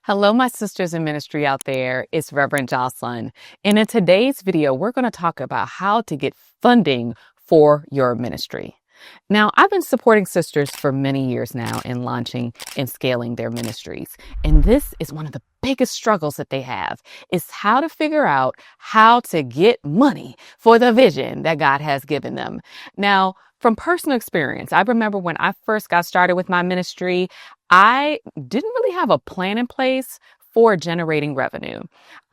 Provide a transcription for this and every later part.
Hello, my sisters in ministry out there. It's Reverend Joslyn. And in today's video, we're going to talk about how to get funding for your ministry. Now, I've been supporting sisters for many years now in launching and scaling their ministries. And this is one of the biggest struggles that they have is how to figure out how to get money for the vision that God has given them. Now, from personal experience, I remember when I first got started with my ministry, I didn't really have a plan in place for generating revenue.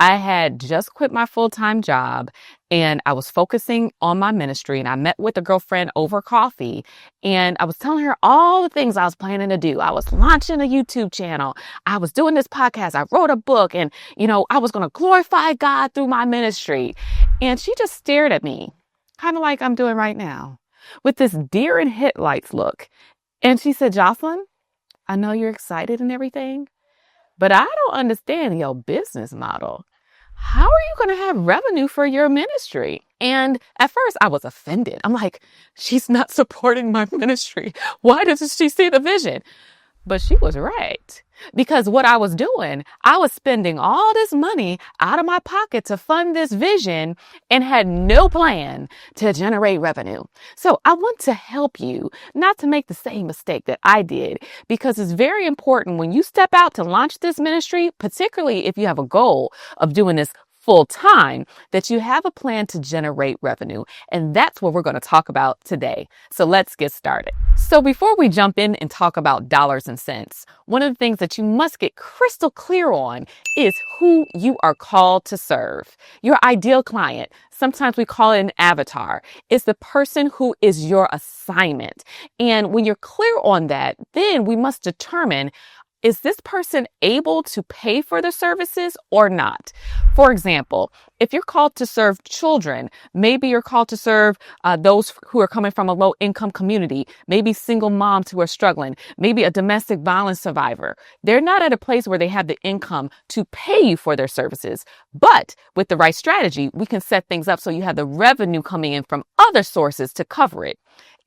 I had just quit my full-time job and I was focusing on my ministry, and I met with a girlfriend over coffee and I was telling her all the things I was planning to do. I was launching a YouTube channel. I was doing this podcast. I wrote a book and, I was going to glorify God through my ministry. And she just stared at me, kind of like I'm doing right now, with this deer in headlights look. And she said, "Jocelyn, I know you're excited and everything, but I don't understand your business model. How are you going to have revenue for your ministry?" And at first I was offended. I'm like, she's not supporting my ministry. Why doesn't she see the vision? But she was right. Because what I was doing, I was spending all this money out of my pocket to fund this vision and had no plan to generate revenue. So I want to help you not to make the same mistake that I did, because it's very important when you step out to launch this ministry, particularly if you have a goal of doing this full time, that you have a plan to generate revenue. And that's what we're going to talk about today. So let's get started. So before we jump in and talk about dollars and cents, one of the things that you must get crystal clear on is who you are called to serve. Your ideal client, sometimes we call it an avatar, is the person who is your assignment. And when you're clear on that, then we must determine, is this person able to pay for the services or not? For example, if you're called to serve children, maybe you're called to serve those who are coming from a low income community, maybe single moms who are struggling, maybe a domestic violence survivor. They're not at a place where they have the income to pay you for their services. But with the right strategy, we can set things up so you have the revenue coming in from other sources to cover it.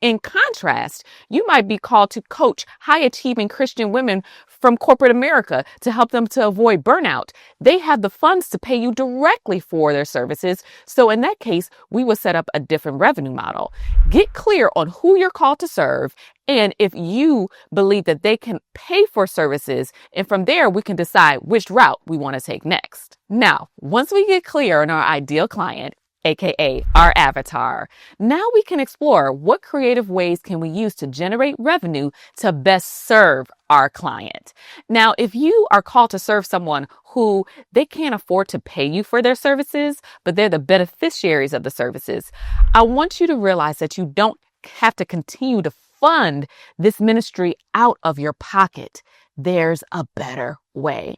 In contrast, you might be called to coach high-achieving Christian women from corporate America to help them to avoid burnout. They have the funds to pay you directly for their services. So in that case, we will set up a different revenue model. Get clear on who you're called to serve and if you believe that they can pay for services. And from there, we can decide which route we want to take next. Now, once we get clear on our ideal client, aka our avatar, now we can explore what creative ways can we use to generate revenue to best serve our client. Now, if you are called to serve someone who they can't afford to pay you for their services, but they're the beneficiaries of the services, I want you to realize that you don't have to continue to fund this ministry out of your pocket. There's a better way.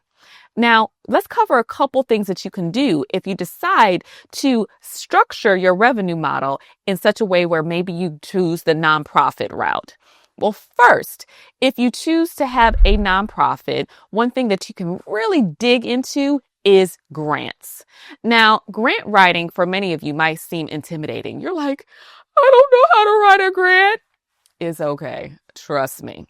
Now, let's cover a couple things that you can do if you decide to structure your revenue model in such a way where maybe you choose the nonprofit route. Well, first, if you choose to have a nonprofit, one thing that you can really dig into is grants. Now, grant writing for many of you might seem intimidating. You're like, I don't know how to write a grant. It's okay. Trust me.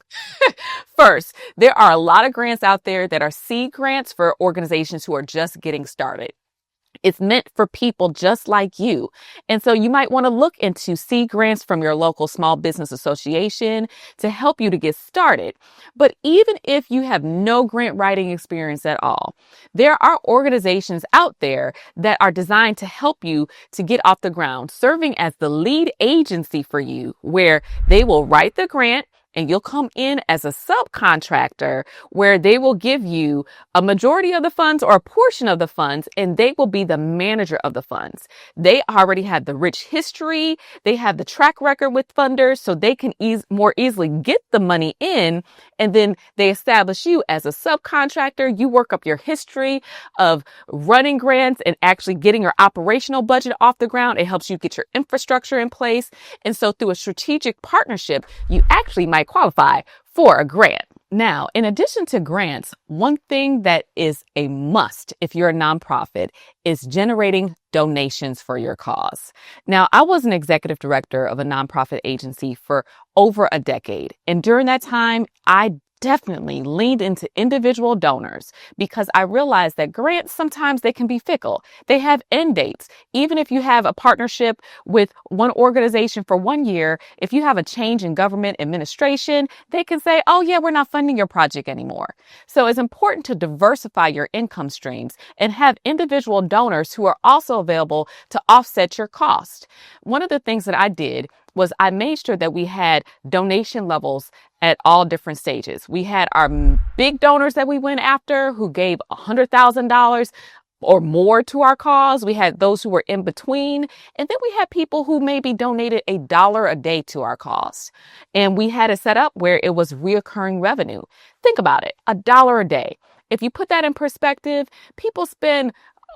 First, there are a lot of grants out there that are seed grants for organizations who are just getting started. It's meant for people just like you. And so you might want to look into seed grants from your local small business association to help you to get started. But even if you have no grant writing experience at all, there are organizations out there that are designed to help you to get off the ground, serving as the lead agency for you, where they will write the grant and you'll come in as a subcontractor where they will give you a majority of the funds or a portion of the funds, and they will be the manager of the funds. They already have the rich history. They have the track record with funders, so they can more easily get the money in. And then they establish you as a subcontractor. You work up your history of running grants and actually getting your operational budget off the ground. It helps you get your infrastructure in place. And so through a strategic partnership, you actually might qualify for a grant. Now, in addition to grants, one thing that is a must if you're a nonprofit is generating donations for your cause. Now, I was an executive director of a nonprofit agency for over a decade. And during that time, I definitely leaned into individual donors because I realized that grants, sometimes they can be fickle. They have end dates. Even if you have a partnership with one organization for 1 year, if you have a change in government administration, they can say, oh yeah, we're not funding your project anymore. So it's important to diversify your income streams and have individual donors who are also available to offset your cost. One of the things that I did was I made sure that we had donation levels at all different stages. We had our big donors that we went after who gave $100,000 or more to our cause. We had those who were in between. And then we had people who maybe donated $1 a day to our cause. And we had it set up where it was reoccurring revenue. Think about it, $1 a day. If you put that in perspective, people spend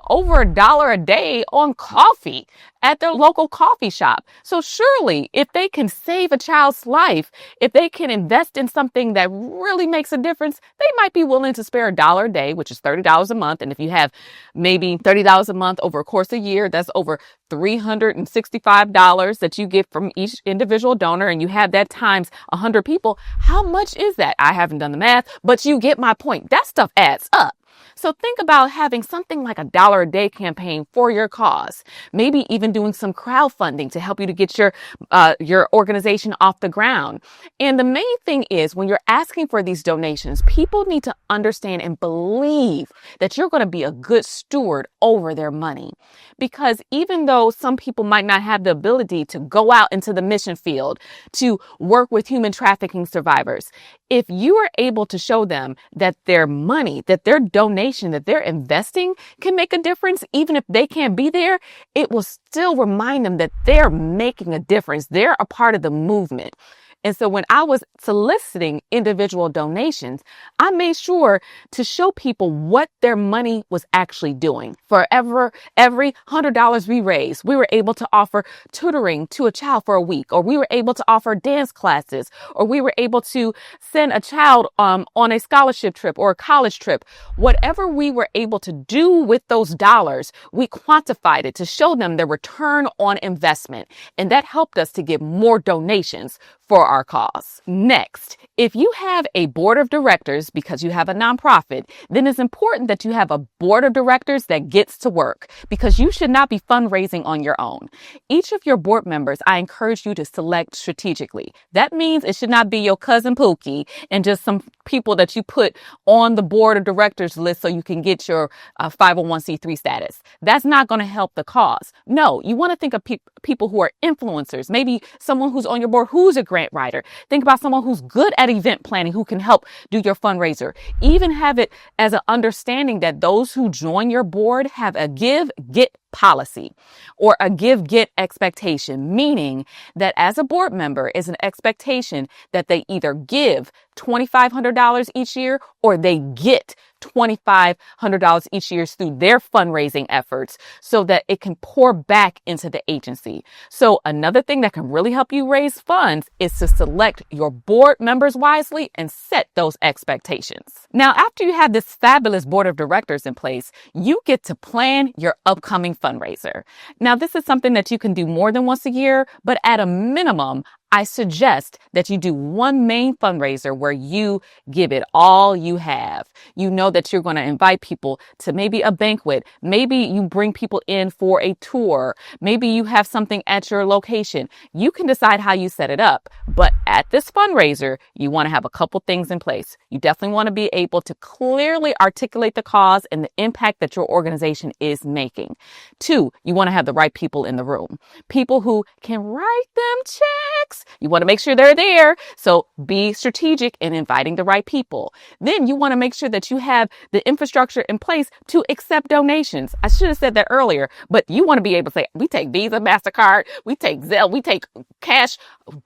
over $1 a day on coffee at their local coffee shop. So surely if they can save a child's life, if they can invest in something that really makes a difference, they might be willing to spare $1 a day, which is $30 a month. And if you have maybe $30 a month over a course of a year, that's over $365 that you get from each individual donor, and you have that times 100 people. How much is that? I haven't done the math, but you get my point. That stuff adds up. So think about having something like $1 a day campaign for your cause. Maybe even doing some crowdfunding to help you to get your organization off the ground. And the main thing is when you're asking for these donations, people need to understand and believe that you're going to be a good steward over their money. Because even though some people might not have the ability to go out into the mission field to work with human trafficking survivors, if you are able to show them that their money, that their donation, that they're investing can make a difference, even if they can't be there, it will still remind them that they're making a difference. They're a part of the movement. And so when I was soliciting individual donations, I made sure to show people what their money was actually doing. For every $100 we raised, we were able to offer tutoring to a child for a week, or we were able to offer dance classes, or we were able to send a child on a scholarship trip or a college trip. Whatever we were able to do with those dollars, we quantified it to show them the return on investment. And that helped us to get more donations for our cause. Next, if you have a board of directors because you have a nonprofit, then it's important that you have a board of directors that gets to work, because you should not be fundraising on your own. Each of your board members, I encourage you to select strategically. That means it should not be your cousin Pookie and just some people that you put on the board of directors list so you can get your 501c3 status. That's not going to help the cause. No, you want to think of people who are influencers, maybe someone who's on your board who's a grant writer. Think about someone who's good at event planning who can help do your fundraiser. Even have it as an understanding that those who join your board have a give-get policy or a give-get expectation, meaning that as a board member is an expectation that they either give $2,500 each year or they get $2,500 each year through their fundraising efforts so that it can pour back into the agency. So another thing that can really help you raise funds is to select your board members wisely and set those expectations. Now, after you have this fabulous board of directors in place, you get to plan your upcoming fundraiser. Now, this is something that you can do more than once a year, but at a minimum, I suggest that you do one main fundraiser where you give it all you have. You know that you're going to invite people to maybe a banquet. Maybe you bring people in for a tour. Maybe you have something at your location. You can decide how you set it up. But at this fundraiser, you want to have a couple things in place. You definitely want to be able to clearly articulate the cause and the impact that your organization is making. 2, you want to have the right people in the room. People who can write them checks. You want to make sure they're there. So be strategic in inviting the right people. Then you want to make sure that you have the infrastructure in place to accept donations. I should have said that earlier, but you want to be able to say, we take Visa, MasterCard, we take Zelle, we take cash,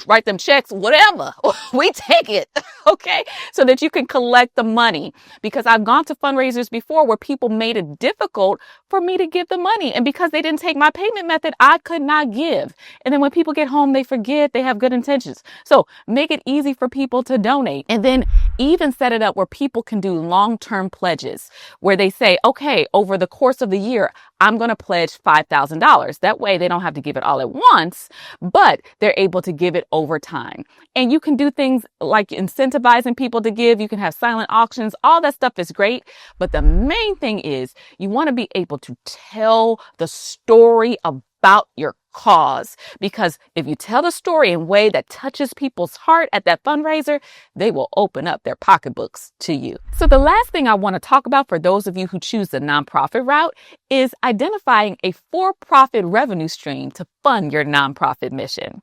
write them checks, whatever. We take it. Okay. So that you can collect the money, because I've gone to fundraisers before where people made it difficult for me to give the money. And because they didn't take my payment method, I could not give. And then when people get home, they forget, they have good intentions. So make it easy for people to donate. And then even set it up where people can do long-term pledges where they say, okay, over the course of the year, I'm going to pledge $5,000. That way they don't have to give it all at once, but they're able to give it over time. And you can do things like incentivizing people to give. You can have silent auctions. All that stuff is great. But the main thing is you want to be able to tell the story about your cause, because if you tell the story in a way that touches people's heart at that fundraiser, they will open up their pocketbooks to you. So the last thing I want to talk about for those of you who choose the nonprofit route is identifying a for-profit revenue stream to fund your nonprofit mission.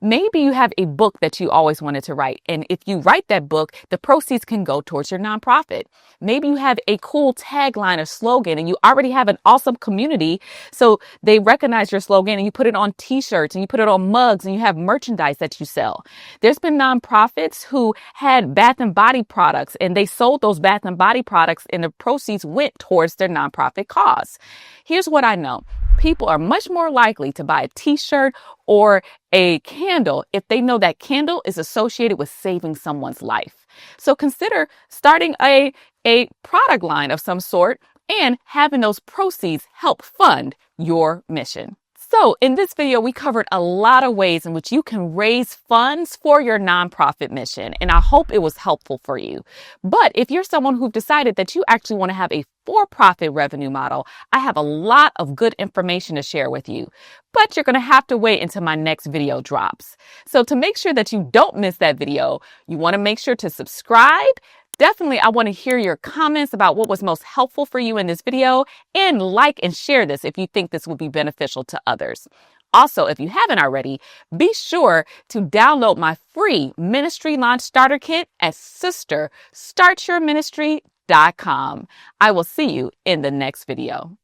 Maybe you have a book that you always wanted to write, and if you write that book, the proceeds can go towards your nonprofit. Maybe you have a cool tagline or slogan and you already have an awesome community, so they recognize your slogan and you put it on t-shirts and you put it on mugs and you have merchandise that you sell. There's been nonprofits who had bath and body products and they sold those bath and body products and the proceeds went towards their nonprofit cause. Here's what I know. People are much more likely to buy a t-shirt or a candle if they know that candle is associated with saving someone's life. So consider starting a product line of some sort and having those proceeds help fund your mission. So in this video, we covered a lot of ways in which you can raise funds for your nonprofit mission, and I hope it was helpful for you. But if you're someone who've decided that you actually want to have a for-profit revenue model, I have a lot of good information to share with you. But you're going to have to wait until my next video drops. So to make sure that you don't miss that video, you want to make sure to subscribe. Definitely, I want to hear your comments about what was most helpful for you in this video, and like and share this if you think this will be beneficial to others. Also, if you haven't already, be sure to download my free Ministry Launch Starter Kit at sisterstartyourministry.com. I will see you in the next video.